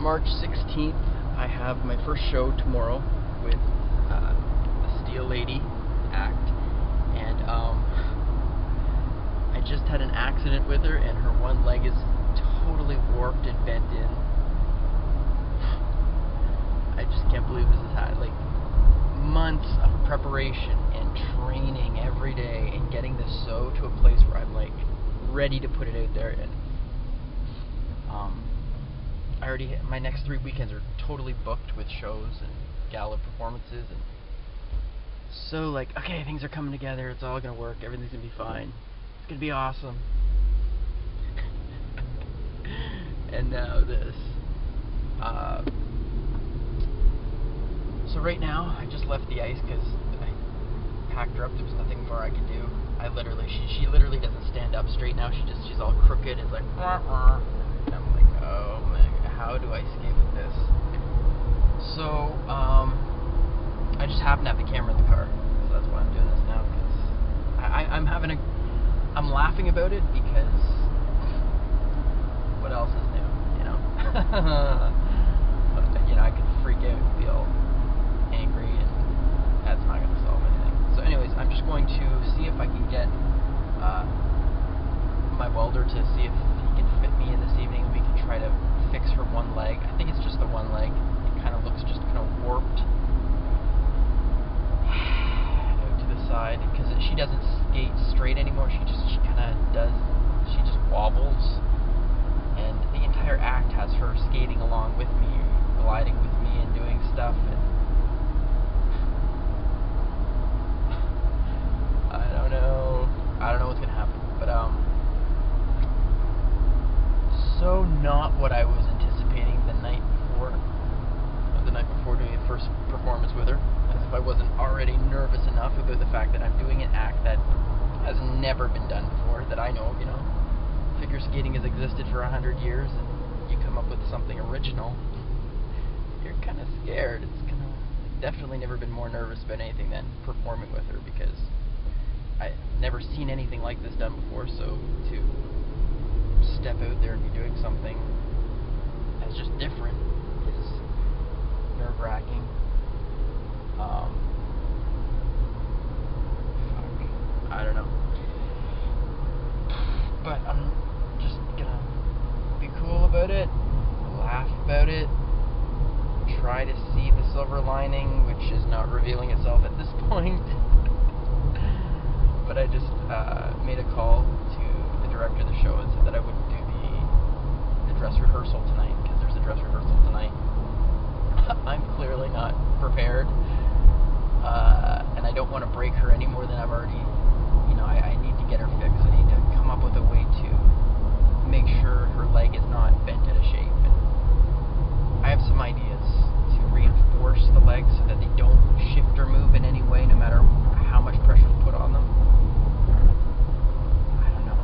March 16th, I have my first show tomorrow with the Steel Lady act, and I just had an accident with her, and her one leg is totally warped and bent in. I just can't believe this has had like months of preparation and training every day and getting this sew to a place where I'm like ready to put it out there. And my next 3 weekends are totally booked with shows and gala performances, and so like, okay, things are coming together, it's all gonna work, everything's gonna be fine, it's gonna be awesome. And now this. So right now, I just left the ice because I packed her up. There was nothing more I could do. She literally doesn't stand up straight now. She's all crooked. It's like, wah, wah. And I'm like, oh man, how do I escape with this? So, I just happen to have the camera in the car, so that's why I'm doing this now. Because I'm laughing about it because what else is new, you know? You know, I could freak out and be all angry, and that's not going to solve anything. So anyways, I'm just going to see if I can get my welder to see if he can fit me in this evening, and we can try to fix her one leg. I think it's just the one leg. It kind of looks just kind of warped out to the side, because she doesn't skate straight anymore. She kind of does, she just wobbles, and the entire act has her skating along with me, gliding with me and doing stuff, and I don't know what's gonna happen, but so not what I was anticipating the night before doing the first performance with her, as if I wasn't already nervous enough about the fact that I'm doing an act that has never been done before, that I know of, you know. Figure skating has existed for 100 years, and you come up with something original, you're kind of scared. It's kind of definitely never been more nervous about anything than performing with her, because I've never seen anything like this done before. So to step out there and be doing something that's just different is nerve-wracking. I don't know, but I'm just gonna be cool about it, laugh about it, try to see the silver lining, which is not revealing itself at this point. But I just made a call to the director of the show and said that I wouldn't do the dress rehearsal tonight, because there's a dress rehearsal tonight. I'm clearly not prepared, and I don't want to break her any more than I've already, you know, I need to get her fixed. I need to come up with a way to make sure her leg is not bent out of shape, and I have some ideas to reinforce the legs so that they don't shift or move in any way, no matter how much pressure is put on them. I don't know.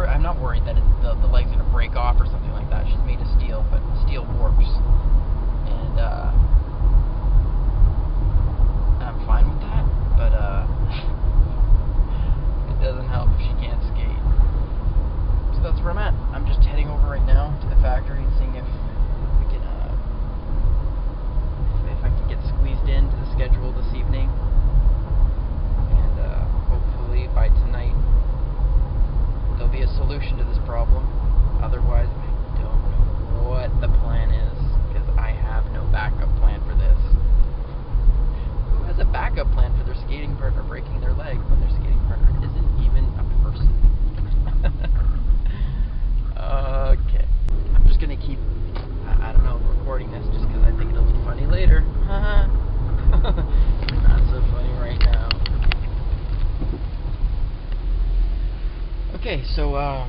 I'm not worried that the leg's going to break off or something like that. She's made of steel, but steel warps, and I'm fine with that. But it doesn't help if she can't skate. So that's where I'm at. I'm just heading over right now to the factory and seeing if we can, if I can get squeezed into the schedule this evening, and hopefully by tonight there'll be a solution to this problem. Otherwise, I don't know what the plan is, because I have no backup plan for this. Who has a backup plan for their skating partner breaking their leg when their skating partner isn't even a person? Okay, I'm just gonna keep, I don't know, recording this just because I think it'll be funny later. Not so funny right now. Okay, so I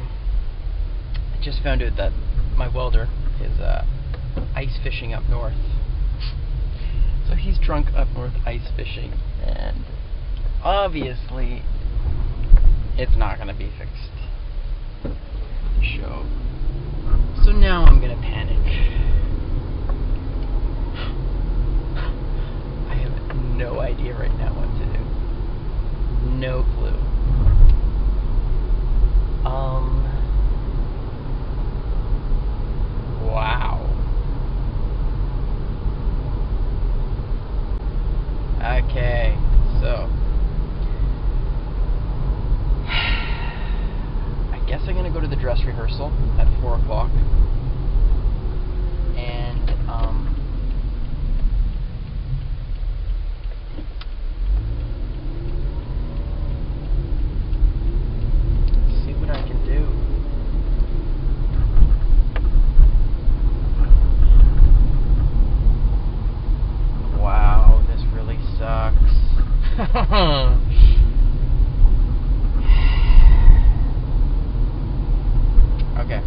just found out that my welder is ice fishing up north. So he's drunk up north ice fishing, and obviously it's not going to be fixed, the show. So now I'm going to panic. I have no idea right now what to do. No clue. Okay, so I guess I'm gonna go to the dress rehearsal at 4 o'clock, and see what I can do. Wow, this really sucks. Okay.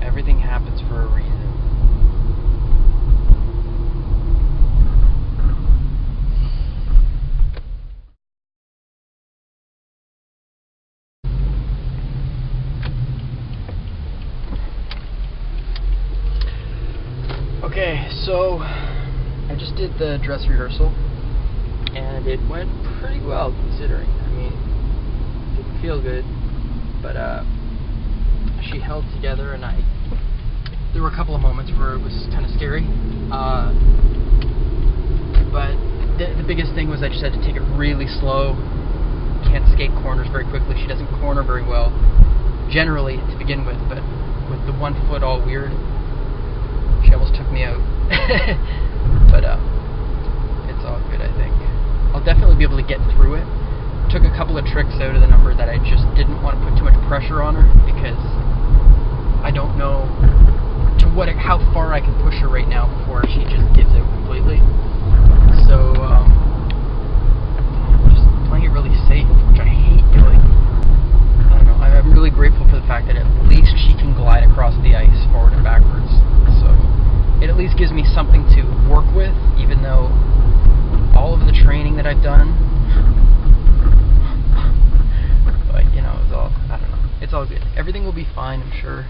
Everything happens for a reason. Okay, so I just did the dress rehearsal, and it went pretty well considering. I mean, it didn't feel good, but she held together, and there were a couple of moments where it was kind of scary, but the biggest thing was I just had to take it really slow. Can't skate corners very quickly. She doesn't corner very well, generally, to begin with, but with the 1 foot all weird, she almost took me out. But it's all good, I think. I'll definitely be able to get through it. Took a couple of tricks out of the number that I just didn't want to put too much pressure on her, because I don't know how far I can push her right now before she just gives out completely. So just playing it really safe, which I hate doing. I don't know. I'm really grateful for the fact that at least she can glide across the ice forward and backwards. So it at least gives me something to work with, even though all of the training that I've done, but you know, it's all, I don't know, it's all good. Everything will be fine, I'm sure.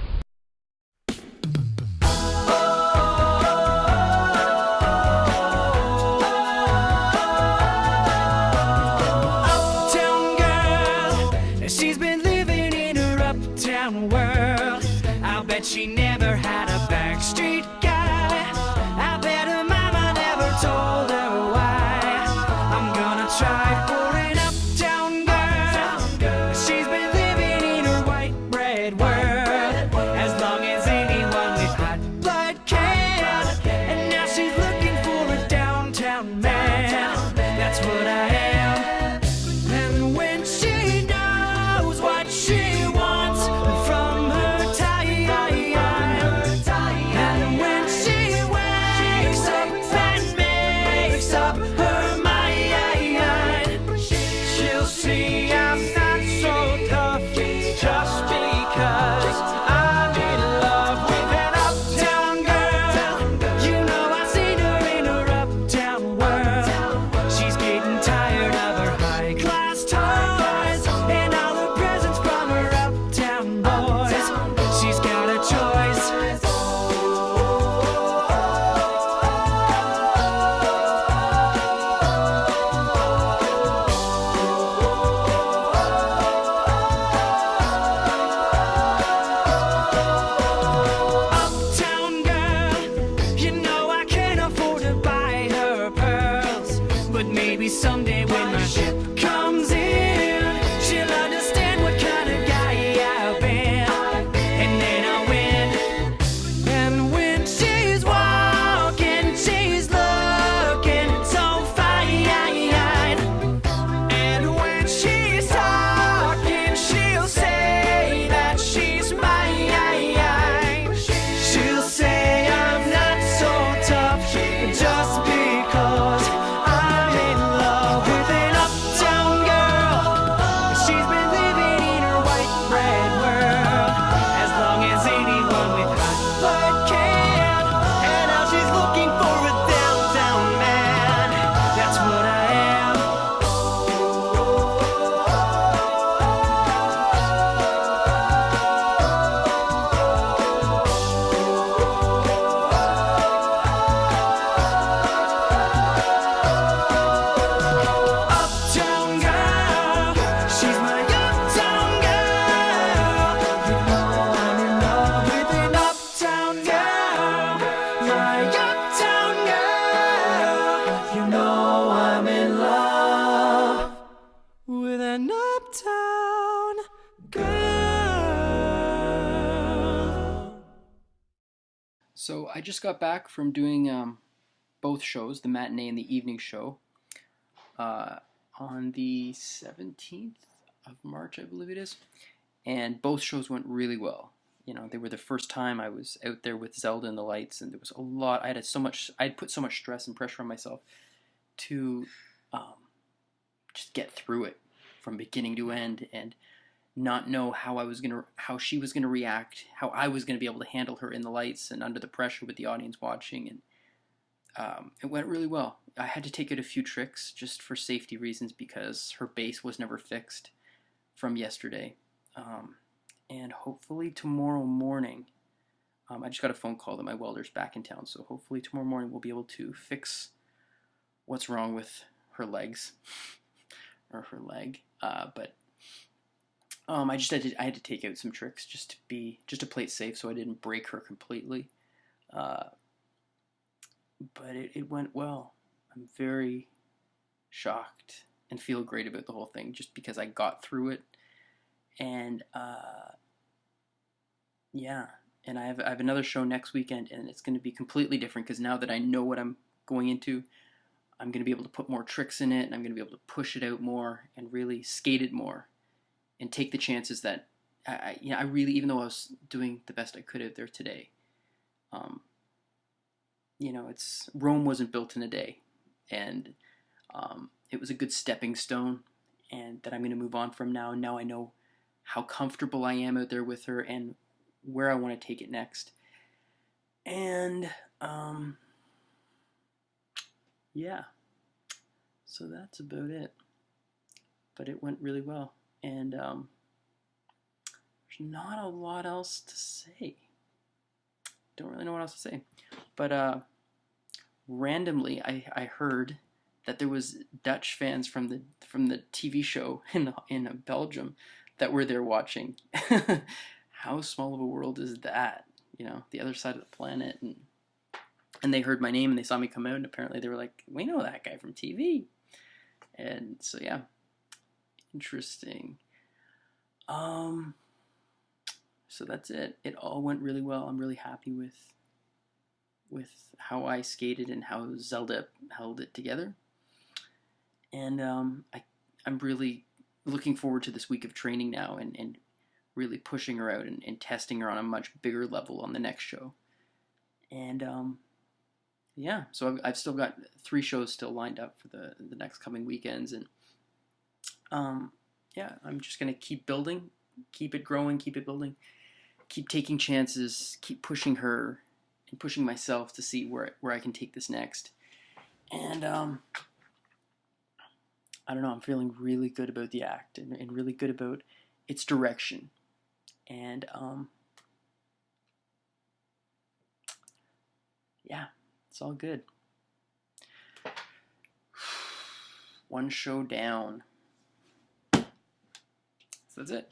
Uptown girl, she's been living in her uptown world. I'll bet she never had a backstreet guy. I bet her mama never told her why. I'm gonna try for an uptown girl. She's been living in her white bread world as long as anyone with hot blood can. And now she's looking for a downtown man. That's what I am. And when she knows what she wants from her time, So I just got back from doing both shows, the matinee and the evening show, uh, on the 17th of March, I believe it is. And both shows went really well. You know, they were the first time I was out there with Zelda and the lights, and there was a lot. I had put so much stress and pressure on myself to just get through it from beginning to end, and not know how she was gonna react, how I was gonna be able to handle her in the lights and under the pressure with the audience watching, and it went really well. I had to take out a few tricks just for safety reasons because her base was never fixed from yesterday, and hopefully tomorrow morning. I just got a phone call that my welder's back in town, so hopefully tomorrow morning we'll be able to fix what's wrong with her legs or her leg. But I had to take out some tricks just to play it safe, so I didn't break her completely. But it went well. I'm very shocked and feel great about the whole thing just because I got through it. And yeah, and I have another show next weekend, and it's going to be completely different because now that I know what I'm going into, I'm going to be able to put more tricks in it, and I'm going to be able to push it out more and really skate it more and take the chances that I really, even though I was doing the best I could out there today, Rome wasn't built in a day, and it was a good stepping stone, and that I'm going to move on from now. Now I know how comfortable I am out there with her and where I want to take it next. And yeah, so that's about it. But it went really well, and there's not a lot else to say. Don't really know what else to say. But randomly, I heard that there was Dutch fans from the TV show in Belgium that were there watching. How small of a world is that? You know, the other side of the planet, and they heard my name and they saw me come out, and apparently they were like, "We know that guy from TV." And so yeah, interesting. So that's it. It all went really well. I'm really happy with how I skated and how Zelda held it together. And I'm really looking forward to this week of training now and really pushing her out and testing her on a much bigger level on the next show. And yeah, so I've still got 3 shows still lined up for the next coming weekends. And yeah, I'm just going to keep building, keep it growing, keep it building, keep taking chances, keep pushing her and pushing myself to see where I can take this next. And I don't know, I'm feeling really good about the act and really good about its direction. And yeah, it's all good. One show down. So that's it.